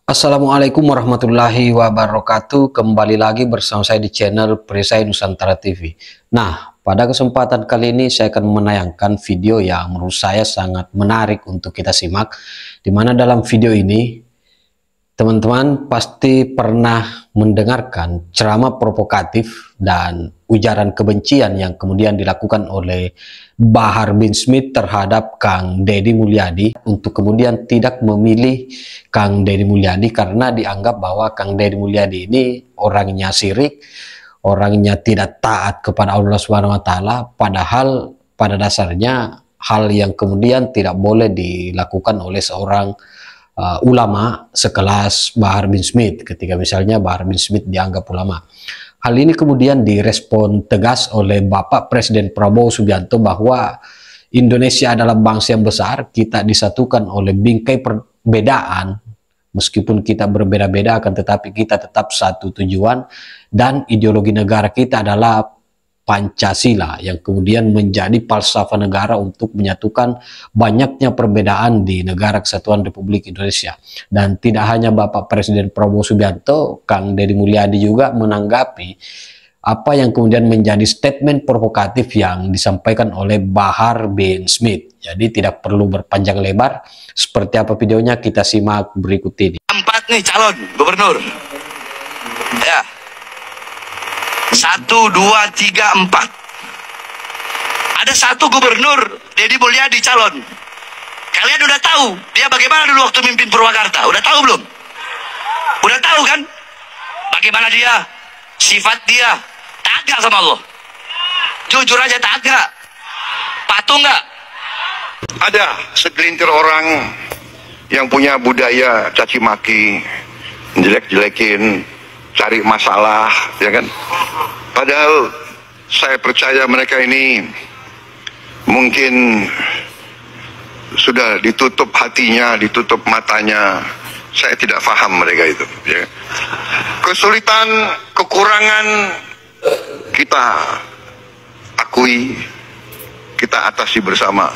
Assalamualaikum warahmatullahi wabarakatuh. Kembali lagi bersama saya di channel Perisai Nusantara TV. Nah, pada kesempatan kali ini saya akan menayangkan video yang menurut saya sangat menarik untuk kita simak. Dimana dalam video ini teman-teman pasti pernah mendengarkan ceramah provokatif dan ujaran kebencian yang kemudian dilakukan oleh Bahar bin Smith terhadap Kang Deddy Mulyadi, untuk kemudian tidak memilih Kang Deddy Mulyadi karena dianggap bahwa Kang Deddy Mulyadi ini orangnya syirik, orangnya tidak taat kepada Allah Subhanahu wa Ta'ala, padahal pada dasarnya hal yang kemudian tidak boleh dilakukan oleh seorang ulama sekelas Bahar bin Smith, ketika misalnya Bahar bin Smith dianggap ulama. Hal ini kemudian direspon tegas oleh Bapak Presiden Prabowo Subianto bahwa Indonesia adalah bangsa yang besar, kita disatukan oleh bingkai perbedaan. Meskipun kita berbeda-beda, akan tetapi kita tetap satu tujuan, dan ideologi negara kita adalah Pancasila, yang kemudian menjadi falsafah negara untuk menyatukan banyaknya perbedaan di negara kesatuan Republik Indonesia. Dan tidak hanya Bapak Presiden Prabowo Subianto, Kang Deddy Mulyadi juga menanggapi apa yang kemudian menjadi statement provokatif yang disampaikan oleh Bahar bin Smith. Jadi tidak perlu berpanjang lebar. Seperti apa videonya, kita simak berikut ini. 4 nih calon gubernur. Ya. 1, 2, 3, 4. Ada satu gubernur, Deddy Mulyadi calon. Kalian udah tahu dia bagaimana dulu waktu mimpin Purwakarta? Udah tahu belum? Udah tahu kan? Bagaimana dia? Sifat dia taat sama Allah. Jujur aja taat gak? Patuh gak? Ada segelintir orang yang punya budaya caci maki, jelek-jelekin, cari masalah, ya kan? Padahal saya percaya mereka ini mungkin sudah ditutup hatinya, ditutup matanya. Saya tidak paham mereka itu, ya. Kesulitan, kekurangan kita akui, kita atasi bersama.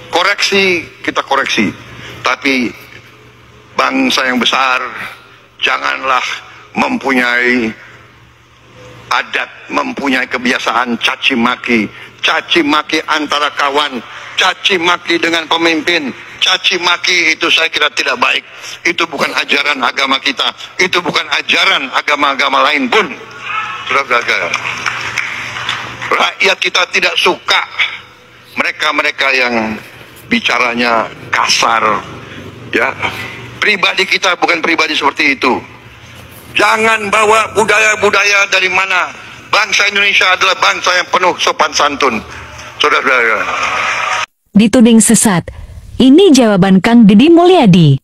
Koreksi, kita koreksi. Tapi bangsa yang besar janganlah mempunyai adat, mempunyai kebiasaan caci maki antara kawan, caci maki dengan pemimpin. Caci maki itu saya kira tidak baik. Itu bukan ajaran agama kita, itu bukan ajaran agama-agama lain pun. Saudara-saudara, rakyat kita tidak suka mereka-mereka yang bicaranya kasar, ya. Pribadi kita bukan pribadi seperti itu. Jangan bawa budaya-budaya dari mana. Bangsa Indonesia adalah bangsa yang penuh sopan santun. Saudara-saudara, dituding sesat. Ini jawaban Kang Deddy Mulyadi.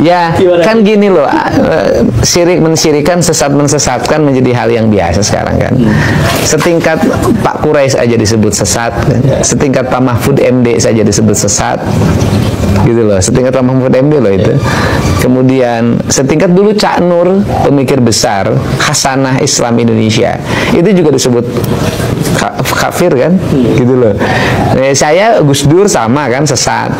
Ya, kan gini loh, syirik mensyirikan, sesat mensesatkan menjadi hal yang biasa sekarang kan. Setingkat Pak Quraisy aja disebut sesat, setingkat Pak Mahfud MD saja disebut sesat, gitu loh. Setingkat Pak Mahfud MD loh itu. Kemudian setingkat dulu Cak Nur, pemikir besar Hasanah Islam Indonesia, itu juga disebut kafir kan, gitu loh. Saya Gus Dur sama kan, sesat.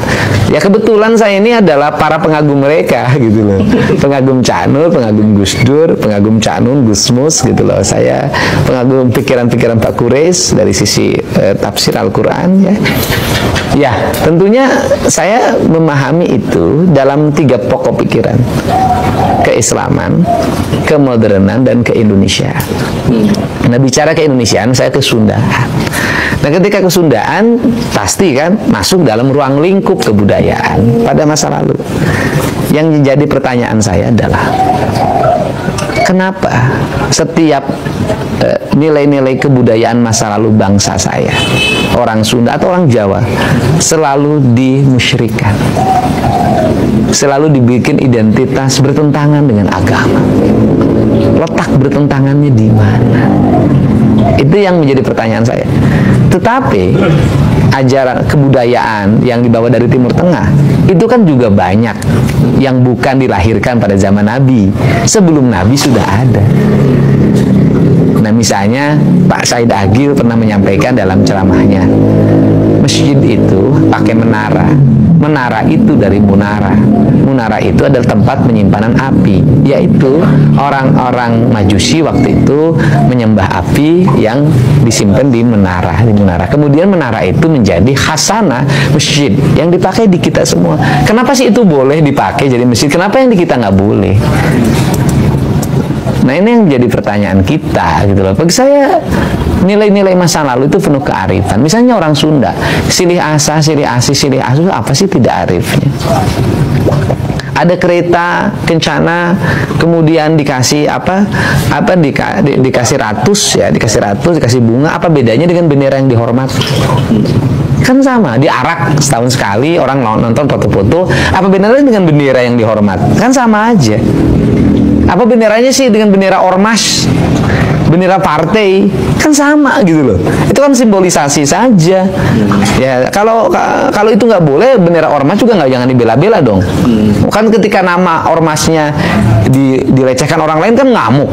Ya kebetulan saya ini adalah para pengagum mereka, gitu loh. Pengagum Cak Nur, pengagum Gus Dur, pengagum Cak Nun, Gus Mus, gitu loh. Saya pengagum pikiran-pikiran Pak Quraisy dari sisi tafsir Al-Quran, ya. Ya, tentunya saya memahami itu dalam 3 pokok pikiran: keislaman, kemodernan, dan keindonesiaan. Nah, bicara keindonesiaan, saya ke Sundaan. Nah, ketika ke Sundaan, pasti kan masuk dalam ruang lingkup kebudayaan pada masa lalu. Yang menjadi pertanyaan saya adalah, kenapa setiap nilai-nilai kebudayaan masa lalu bangsa saya, orang Sunda atau orang Jawa, selalu dimusyrikan, selalu dibikin identitas bertentangan dengan agama? Letak bertentangannya di mana? Itu yang menjadi pertanyaan saya. Tetapi ajaran kebudayaan yang dibawa dari Timur Tengah itu kan juga banyak yang bukan dilahirkan pada zaman Nabi. Sebelum Nabi sudah ada. Nah, misalnya Pak Said Agil pernah menyampaikan dalam ceramahnya, masjid itu pakai menara menara itu dari munara. Munara itu adalah tempat penyimpanan api, yaitu orang-orang Majusi waktu itu menyembah api yang disimpan di menara. Kemudian menara itu menjadi khasanah masjid yang dipakai di kita semua. Kenapa sih itu boleh dipakai jadi masjid? Kenapa yang di kita nggak boleh? Nah, ini yang jadi pertanyaan kita gitu loh. Bagi saya nilai-nilai masa lalu itu penuh kearifan. Misalnya orang Sunda, silih asa, silih asi, silih asu, apa sih tidak arifnya? Ada kereta kencana, kemudian dikasih dikasih ratus, dikasih bunga. Apa bedanya dengan bendera yang dihormati? Kan sama, diarak setahun sekali, orang nonton foto-foto. Apa bedanya dengan bendera yang dihormat? Kan sama aja. Apa benderanya sih dengan bendera ormas, bendera partai? Kan sama gitu loh. Itu kan simbolisasi saja. Ya, kalau itu nggak boleh, bendera ormas juga nggak, jangan dibela-bela dong. Kan ketika nama ormasnya dilecehkan orang lain kan ngamuk.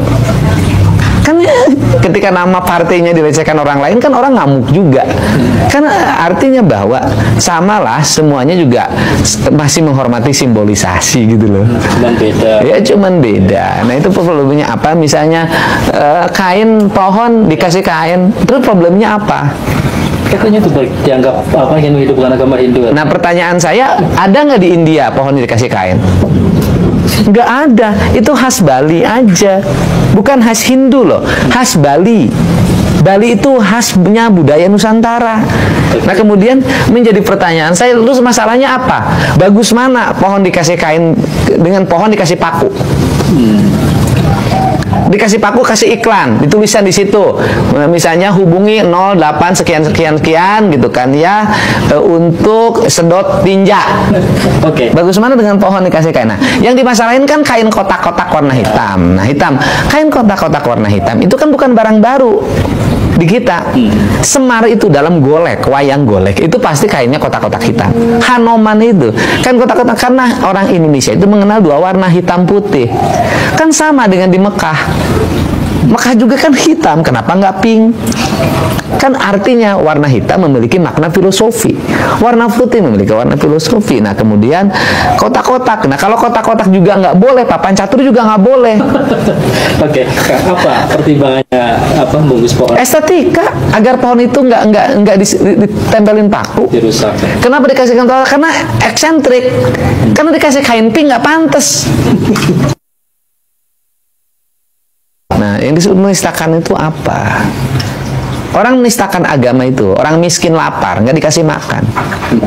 Kan ketika nama partainya dilecehkan orang lain kan orang ngamuk juga. Kan artinya bahwa samalah semuanya juga masih menghormati simbolisasi gitu loh. Cuman beda. Ya cuman beda. Nah itu problemnya apa? Misalnya kain pohon dikasih kain, terus problemnya apa? Katanya itu baik dianggap apa Hindu bukan agama Hindu. Nah pertanyaan saya, ada nggak di India pohon dikasih kain? Nggak ada, itu khas Bali aja, bukan khas Hindu loh, khas Bali. Bali itu khasnya budaya Nusantara. Nah kemudian menjadi pertanyaan saya, terus masalahnya apa? Bagus mana pohon dikasih kain dengan pohon dikasih paku? Dikasih paku, kasih iklan, ditulisan di situ, misalnya hubungi 08 sekian gitu kan ya, untuk sedot tinja. Oke. Bagus mana dengan pohon dikasih kain? Nah, yang dimasalahin kan kain kotak-kotak warna hitam. Nah, kain kotak-kotak warna hitam itu kan bukan barang baru di kita. Semar itu dalam golek, wayang golek itu pasti kainnya kotak-kotak hitam. Hanoman itu kan kotak-kotak, karena orang Indonesia itu mengenal dua warna hitam putih. Kan sama dengan di Mekah. Mekah juga kan hitam, kenapa nggak pink? Kan artinya warna hitam memiliki makna filosofi, warna putih memiliki warna filosofi. Nah kemudian kotak-kotak, nah kalau kotak-kotak juga nggak boleh, papan catur juga nggak boleh. Oke, apa pertimbangannya apa bungkus pohon? Estetika, agar pohon itu nggak ditempelin paku. Dirusak. Kenapa dikasihkan kotak? Karena eksentrik. Karena dikasih kain pink nggak pantas. Nah, yang disebut menistakan itu apa? Orang menistakan agama itu, orang miskin lapar, nggak dikasih makan.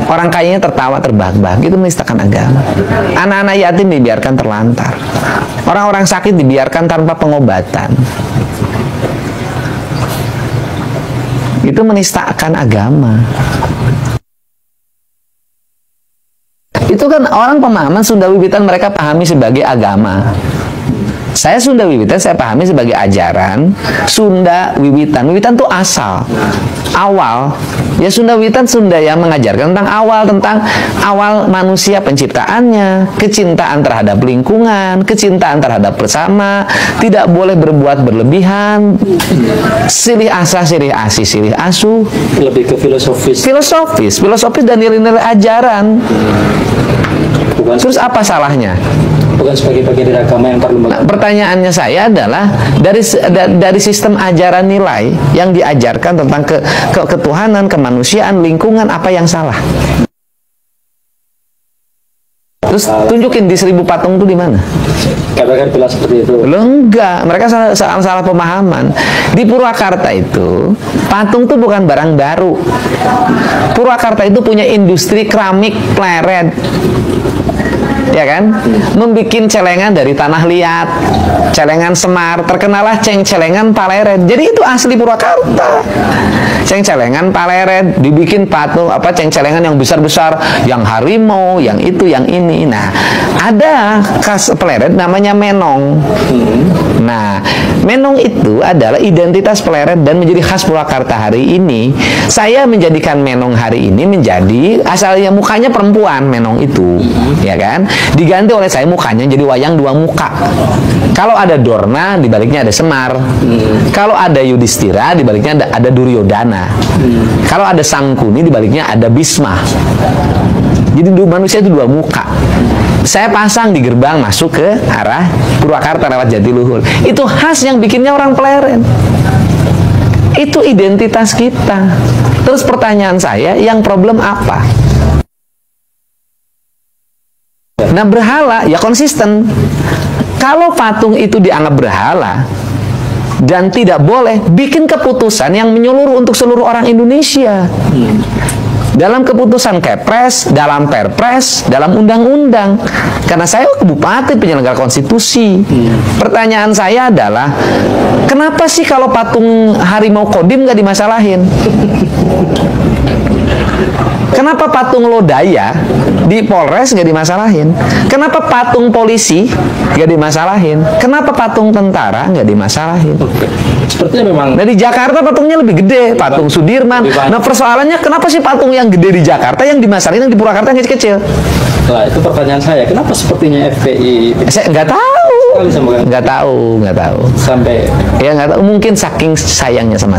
Orang kayanya tertawa terbahak-bahak, itu menistakan agama. Anak-anak yatim dibiarkan terlantar. Orang-orang sakit dibiarkan tanpa pengobatan. Itu menistakan agama. Itu kan orang pemahaman Sunda Wiwitan mereka pahami sebagai agama. Saya Sunda Wiwitan saya pahami sebagai ajaran Sunda Wiwitan. Wiwitan itu asal, awal. Ya Sunda Wiwitan Sunda yang mengajarkan tentang awal manusia penciptaannya, kecintaan terhadap lingkungan, kecintaan terhadap bersama, tidak boleh berbuat berlebihan, silih asa, silih asi, silih asu. Lebih ke filosofis dan nilai-nilai ajaran. Bukan. Terus apa salahnya? Bukan sebagai bagian dari agama yang perlu. Nah, pertanyaannya saya adalah dari sistem ajaran nilai yang diajarkan tentang ketuhanan, kemanusiaan, lingkungan, apa yang salah? Terus tunjukin di 1000 patung itu di mana? Katakan bilang seperti itu. Loh enggak, mereka salah pemahaman. Di Purwakarta itu patung itu bukan barang baru. Purwakarta itu punya industri keramik pleret. Ya kan, membikin celengan dari tanah liat, celengan semar, terkenalah celengan Paleret. Jadi itu asli Purwakarta. Celengan Paleret dibikin patung celengan yang besar-besar, yang harimau, yang itu, yang ini. Nah, ada khas Paleret namanya menong. Nah, menong itu adalah identitas Paleret dan menjadi khas Purwakarta hari ini. Saya menjadikan menong hari ini menjadi asalnya mukanya perempuan menong itu, ya kan? Diganti oleh saya mukanya jadi wayang dua muka. Kalau ada Dorna, di baliknya ada Semar. Kalau ada Yudhistira, di baliknya ada Duryodhana. Kalau ada Sangkuni, di baliknya ada Bisma. Jadi manusia itu dua muka. Saya pasang di gerbang masuk ke arah Purwakarta lewat Jatiluhur. Itu khas yang bikinnya orang Pleren. Itu identitas kita. Terus pertanyaan saya, yang problem apa? Nah, berhala ya konsisten. Kalau patung itu dianggap berhala dan tidak boleh, bikin keputusan yang menyeluruh untuk seluruh orang Indonesia. Dalam keputusan Kepres, dalam Perpres, dalam undang-undang. Karena saya bupati penyelenggara konstitusi. Pertanyaan saya adalah, kenapa sih kalau patung harimau Kodim nggak dimasalahin? Kenapa patung Lodaya di Polres nggak dimasalahin? Kenapa patung polisi nggak dimasalahin? Kenapa patung tentara nggak dimasalahin? Sepertinya memang. Nah, di Jakarta patungnya lebih gede, patung Sudirman. Nah, persoalannya kenapa sih patung yang gede di Jakarta yang dimasalahin, yang di Purwakarta yang kecil-kecil? Nah, itu pertanyaan saya. Kenapa sepertinya FPI? Saya nggak tahu. Nggak tahu. Sampai Ya nggak tahu. Mungkin saking sayangnya sama